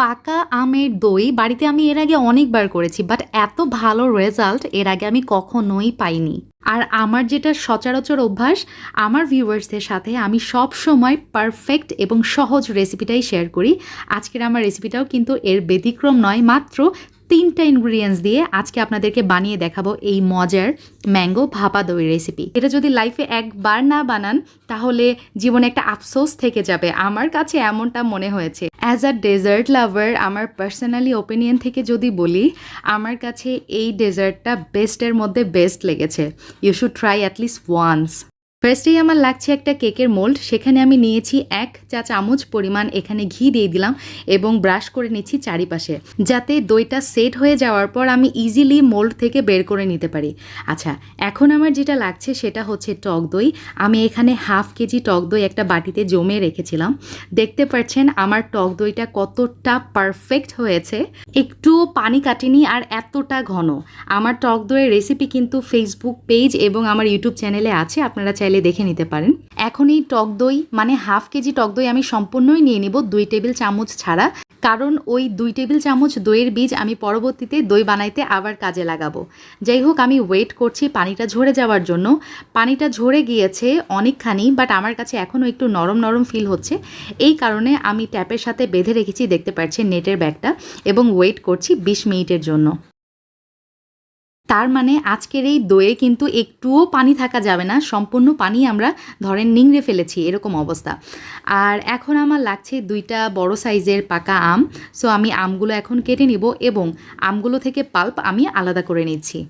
পাকা আমের দই বাড়িতে আমি এর আগে অনেকবার করেছি, বাট এত ভালো রেজাল্ট এর আগে আমি কখনোই পাইনি। আর আমার যেটা সচরাচর অভ্যাস, আমার ভিউয়ার্সদের সাথে আমি সব সময় পারফেক্ট এবং সহজ রেসিপিটাই শেয়ার করি। আজকের আমার রেসিপিটাও কিন্তু এর ব্যতিক্রম নয়। মাত্র 3টা ইনগ্রিডিয়েন্টস দিয়ে আজকে আপনাদেরকে বানিয়ে দেখাবো এই মজার ম্যাঙ্গো ভাপা দই রেসিপি। এটা যদি লাইফে একবার না বানান তাহলে জীবনে একটা আফসোস থেকে যাবে। আমার কাছে এমনটা মনে হয়েছে। অ্যাজ আ ডেজার্ট লাভার, আমার পার্সোনালি ওপিনিয়ন থেকে যদি বলি, আমার কাছে এই ডেজার্টটা বেস্টের মধ্যে বেস্ট লেগেছে। You should try at least once. ফার্স্টেই আমার লাগছে একটা কেকের মোল্ড। সেখানে আমি নিয়েছি 1 চা চামচ পরিমাণ এখানে ঘি দিয়ে দিলাম এবং ব্রাশ করে নিচ্ছি চারিপাশে, যাতে দইটা সেট হয়ে যাওয়ার পর আমি ইজিলি মোল্ড থেকে বের করে নিতে পারি। আচ্ছা, এখন আমার যেটা লাগছে সেটা হচ্ছে টক দই। আমি এখানে 1/2 কেজি টক দই একটা বাটিতে জমে রেখেছিলাম। দেখতে পাচ্ছেন আমার টক দইটা কতটা পারফেক্ট হয়েছে, একটুও পানি কাটেনি আর এতটা ঘন। আমার টক দইয়ের রেসিপি কিন্তু ফেসবুক পেজ এবং আমার ইউটিউব চ্যানেলে আছে, আপনারা চাইলে দেখে নিতে পারেন। এখন এই টক দই মানে 1/2 কেজি টক দই আমি সম্পূর্ণই নিয়ে নিব 2 টেবিল চামচ ছাড়া, কারণ ওই 2 টেবিল চামচ দইয়ের বীজ আমি পরবর্তীতে দই বানাইতে আবার কাজে লাগাবো। যাই হোক, আমি ওয়েট করছি পানিটা ঝরে যাওয়ার জন্য। পানিটা ঝরে গিয়েছে অনেকখানি, বাট আমার কাছে এখনও একটু নরম নরম ফিল হচ্ছে। এই কারণে আমি ট্যাপের সাথে বেঁধে রেখেছি, দেখতে পাচ্ছেন নেটের ব্যাগটা, এবং ওয়েট করছি 20 মিনিটের জন্য। তার মানে আজকের এই দইয়ে কিন্তু একটুও পানি থাকা যাবে না, সম্পূর্ণ পানি আমরা ধরেন নিংড়ে ফেলেছি, এরকম অবস্থা। আর এখন আমার লাগছে 2টা বড় সাইজের পাকা আম। সো আমি আমগুলো এখন কেটে নিব এবং আমগুলো থেকে পাল্প আমি আলাদা করে নিচ্ছি।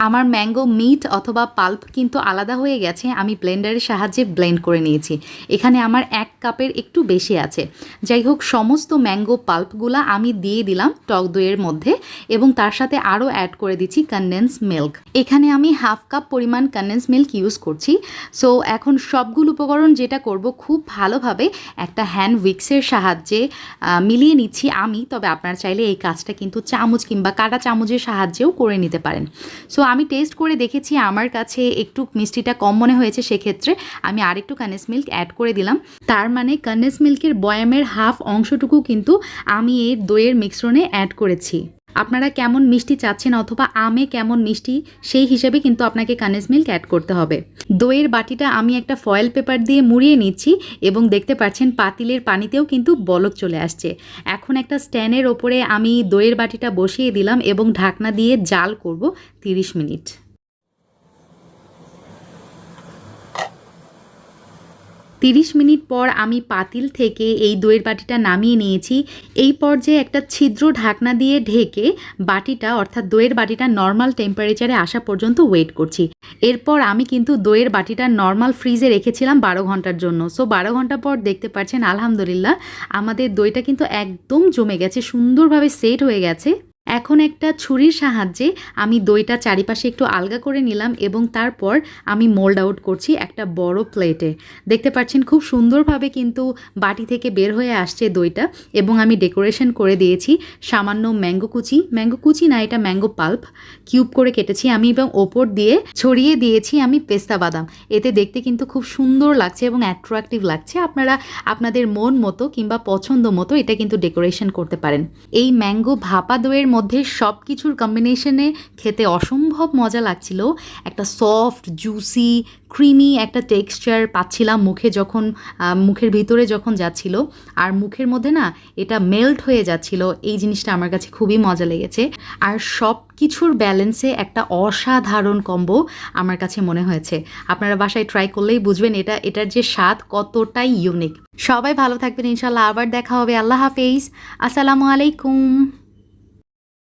আমার ম্যাঙ্গো মিট অথবা পাল্প কিন্তু আলাদা হয়ে গেছে। আমি ব্লেন্ডারের সাহায্যে ব্লেন্ড করে নিয়েছি। এখানে আমার 1 কাপের একটু বেশি আছে। যাই হোক, সমস্ত ম্যাঙ্গো পাল্পগুলো আমি দিয়ে দিলাম টক দইয়ের মধ্যে এবং তার সাথে আরও অ্যাড করে দিচ্ছি কনডেন্স মিল্ক। এখানে আমি 1/2 কাপ পরিমাণ কনডেন্স মিল্ক ইউজ করছি। সো এখন সবগুলো উপকরণ যেটা করব, খুব ভালোভাবে একটা হ্যান্ড উইক্সের সাহায্যে মিলিয়ে নিচ্ছি আমি। তবে আপনারা চাইলে এই কাজটা কিন্তু চামচ কিংবা কাঁটা চামচের সাহায্যেও করে নিতে পারেন। সো আমি টেস্ট করে দেখেছি, আমার কাছে একটু মিষ্টিটা কম মনে হয়েছে, সেক্ষেত্রে আমি আরেকটু কনডেন্স মিল্ক অ্যাড করে দিলাম। তার মানে কনডেন্স মিল্কের বয়ামের হাফ অংশটুকু কিন্তু আমি এই দইয়ের মিশ্রণে অ্যাড করেছি। আপনারা কেমন মিষ্টি চাচ্ছেন অথবা আমে কেমন মিষ্টি, সেই হিসেবে কিন্তু আপনাকে কনডেন্স মিল্ক অ্যাড করতে হবে। দইয়ের বাটিটা আমি একটা ফয়েল পেপার দিয়ে মুড়িয়ে নিচ্ছি এবং দেখতে পাচ্ছেন পাতিলের পানিতেও কিন্তু বলক চলে আসছে। এখন একটা স্ট্যান্ডের ওপরে আমি দইয়ের বাটিটা বসিয়ে দিলাম এবং ঢাকনা দিয়ে জাল করব 30 মিনিট। 30 মিনিট পর আমি পাতিল থেকে এই দইয়ের বাটিটা নামিয়ে নিয়েছি। এই পর্যায়ে একটা ছিদ্র ঢাকনা দিয়ে ঢেকে বাটিটা, অর্থাৎ দইয়ের বাটিটা নর্মাল টেম্পারেচারে আসা পর্যন্ত ওয়েট করছি। এরপর আমি কিন্তু দইয়ের বাটিটা নর্মাল ফ্রিজে রেখেছিলাম 12 ঘন্টার জন্য। সো 12 ঘন্টা পর দেখতে পাচ্ছেন আলহামদুলিল্লাহ আমাদের দইটা কিন্তু একদম জমে গেছে, সুন্দরভাবে সেট হয়ে গেছে। এখন একটা ছুরির সাহায্যে আমি দইটা চারিপাশে একটু আলগা করে নিলাম এবং তারপর আমি মোল্ড আউট করছি একটা বড় প্লেটে। দেখতে পাচ্ছেন খুব সুন্দরভাবে কিন্তু বাটি থেকে বের হয়ে আসছে দইটা এবং আমি ডেকোরেশন করে দিয়েছি সামান্য ম্যাঙ্গো কুচি না, এটা ম্যাঙ্গো পাল্প কিউব করে কেটেছি আমি এবং ওপর দিয়ে ছড়িয়ে দিয়েছি আমি পেস্তা বাদাম। এতে দেখতে কিন্তু খুব সুন্দর লাগছে এবং অ্যাট্রাকটিভ লাগছে। আপনারা আপনাদের মন মতো কিংবা পছন্দ মতো এটা কিন্তু ডেকোরেশন করতে পারেন। এই ম্যাঙ্গো ভাপা দইয়ের মধ্যে সব কিছুর কম্বিনেশনে খেতে অসম্ভব মজা লাগছিল। একটা সফট জুসি ক্রিমি একটা টেক্সচার পাচ্ছিলাম মুখে, যখন মুখের ভিতরে যখন যাচ্ছিল আর মুখের মধ্যে না এটা মেল্ট হয়ে যাচ্ছিল। এই জিনিসটা আমার কাছে খুবই মজা লেগেছে। আর সব কিছুর ব্যালেন্সে একটা অসাধারণ কম্বো আমার কাছে মনে হয়েছে। আপনারা বাসায় ট্রাই করলেই বুঝবেন এটার যে স্বাদ কতটাই ইউনিক। সবাই ভালো থাকবেন, ইনশাল্লাহ আবার দেখা হবে। আল্লাহ হাফেজ, আসসালামু আলাইকুম।